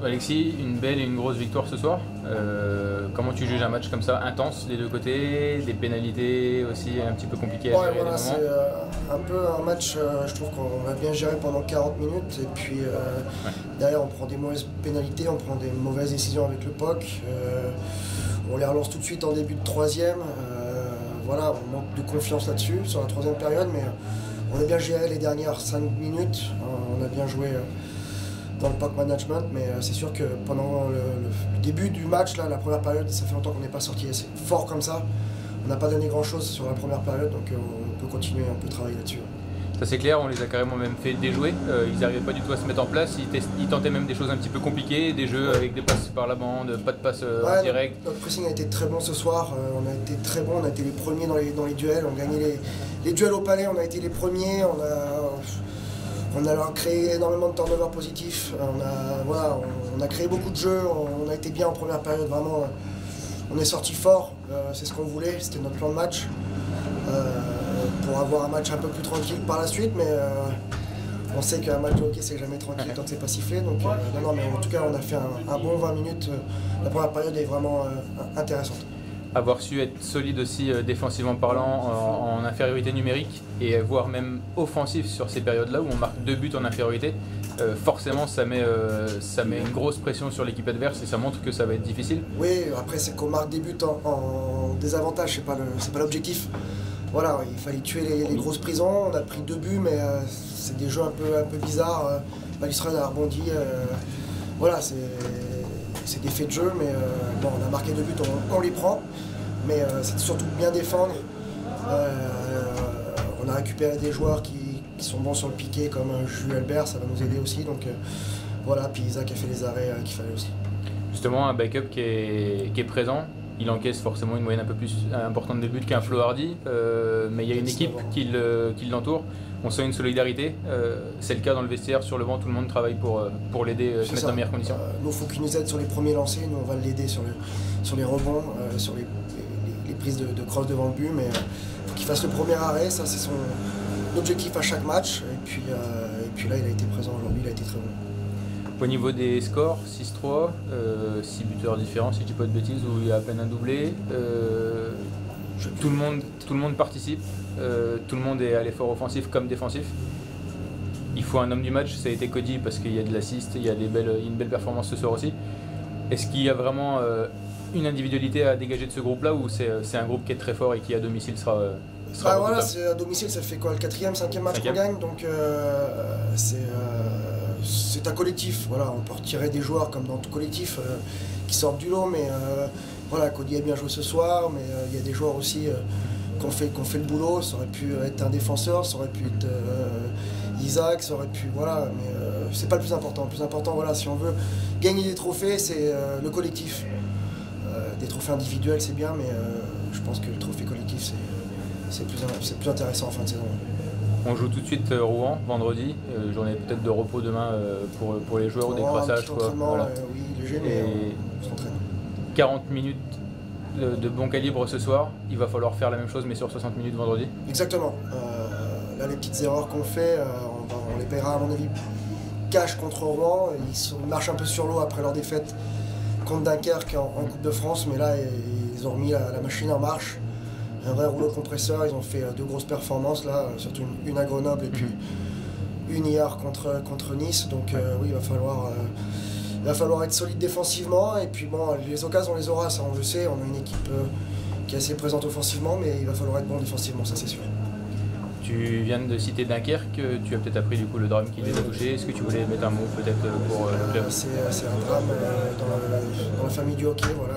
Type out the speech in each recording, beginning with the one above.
Alexis, une belle et une grosse victoire ce soir. Comment tu juges un match comme ça, intense des deux côtés, des pénalités aussi un petit peu compliquées à Ouais, gérer des voilà, moments? c'est un peu un match, je trouve qu'on a bien géré pendant 40 minutes. Et puis Ouais. derrière, on prend des mauvaises pénalités, on prend des mauvaises décisions avec le POC. On les relance tout de suite en début de troisième. Voilà, on manque de confiance là-dessus, sur la troisième période. Mais on a bien géré les dernières 5 minutes. On a bien joué dans le POC management. Mais c'est sûr que pendant le début du match, là, la première période, ça fait longtemps qu'on n'est pas sorti assez fort comme ça. On n'a pas donné grand chose sur la première période, donc on peut continuer, on peut travailler là-dessus. Ça c'est clair, on les a carrément même fait déjouer. Ils n'arrivaient pas du tout à se mettre en place. Ils tentaient même des choses un petit peu compliquées, des jeux avec des passes par la bande, pas de passes en direct. Notre pressing a été très bon ce soir. On a été très bon, on a été les premiers dans les duels. On a gagné les duels au palais, on a été les premiers. On a créé énormément de turnovers positifs. On a créé beaucoup de jeux. On a été bien en première période, vraiment. On est sorti fort, c'est ce qu'on voulait, c'était notre plan de match. Pour avoir un match un peu plus tranquille par la suite, mais on sait qu'un match de hockey c'est jamais tranquille tant que c'est pas sifflé. Donc non, mais en tout cas on a fait un bon 20 minutes. La première période est vraiment intéressante. Avoir su être solide aussi défensivement parlant en infériorité numérique et voire même offensif sur ces périodes-là où on marque 2 buts en infériorité, forcément ça met une grosse pression sur l'équipe adverse et ça montre que ça va être difficile. Oui, après c'est qu'on marque des buts en désavantage, c'est pas l'objectif. Voilà, il fallait tuer les grosses prisons, on a pris 2 buts mais c'est des jeux un peu bizarres. Balustrade a rebondi, voilà, c'est des faits de jeu, mais bon, on a marqué 2 buts, on les prend, mais c'est surtout bien défendre. On a récupéré des joueurs qui sont bons sur le piqué, comme Jules Albert, ça va nous aider aussi. Donc voilà, puis Isaac a fait les arrêts qu'il fallait aussi. Justement, un backup qui est présent, il encaisse forcément une moyenne un peu plus importante de buts qu'un Flo Hardy, mais il y a une équipe qui l'entoure. On sent une solidarité, c'est le cas dans le vestiaire, sur le banc, tout le monde travaille pour l'aider à se mettre dans les meilleures conditions. Nous, il faut qu'il nous aide sur les premiers lancers, nous on va l'aider sur les rebonds, sur les prises de cross devant le but, mais il faut qu'il fasse le premier arrêt, ça c'est son objectif à chaque match, et puis là il a été présent aujourd'hui, il a été très bon. Au niveau des scores, 6-3, 6 buteurs différents si je dis pas de bêtises, où il y a à peine un doublé. Tout le monde participe, tout le monde est à l'effort offensif comme défensif. Il faut un homme du match, ça a été Cody parce qu'il y a de l'assist, il y a une belle performance ce soir aussi. Est-ce qu'il y a vraiment une individualité à dégager de ce groupe-là ou c'est un groupe qui est très fort et qui à domicile sera voilà, à domicile ça fait quoi, le 4e, 5e match qu'on gagne, donc c'est un collectif, voilà, on peut retirer des joueurs comme dans tout collectif qui sortent du lot, mais voilà, Cody a bien joué ce soir, mais il y a des joueurs aussi qui ont fait le boulot, ça aurait pu être un défenseur, ça aurait pu être Isaac, ça aurait pu, voilà, mais c'est pas le plus important. Le plus important, voilà, si on veut gagner des trophées, c'est le collectif. Des trophées individuels, c'est bien, mais je pense que le trophée collectif, c'est plus intéressant en fin de saison. On joue tout de suite Rouen vendredi, journée peut-être de repos demain pour les joueurs ou des crassages. Voilà. Oui, léger, mais on s'entraîne. 40 minutes de bon calibre ce soir, il va falloir faire la même chose mais sur 60 minutes vendredi. Exactement. Là, les petites erreurs qu'on fait, on les paiera à mon avis cash contre Rouen. Ils marchent un peu sur l'eau après leur défaite contre Dunkerque en Coupe de France, mais là ils ont remis la machine en marche. Un vrai rouleau compresseur, ils ont fait 2 grosses performances là, surtout une à Grenoble et puis une hier contre Nice. Donc oui, il va falloir être solide défensivement, et puis bon, les occasions on les aura, ça on le sait, on a une équipe qui est assez présente offensivement, mais il va falloir être bon défensivement, ça c'est sûr. Tu viens de citer Dunkerque, tu as peut-être appris du coup le drame qui les a touchés. Est-ce que tu voulais mettre un mot peut-être pour le club? C'est un drame dans la famille du hockey, voilà.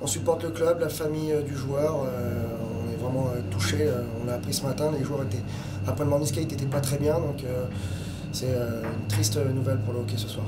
On supporte le club, la famille du joueur, on est vraiment touchés, on l'a appris ce matin, les joueurs étaient, après le morning skate, n'étaient pas très bien, donc c'est une triste nouvelle pour le hockey ce soir.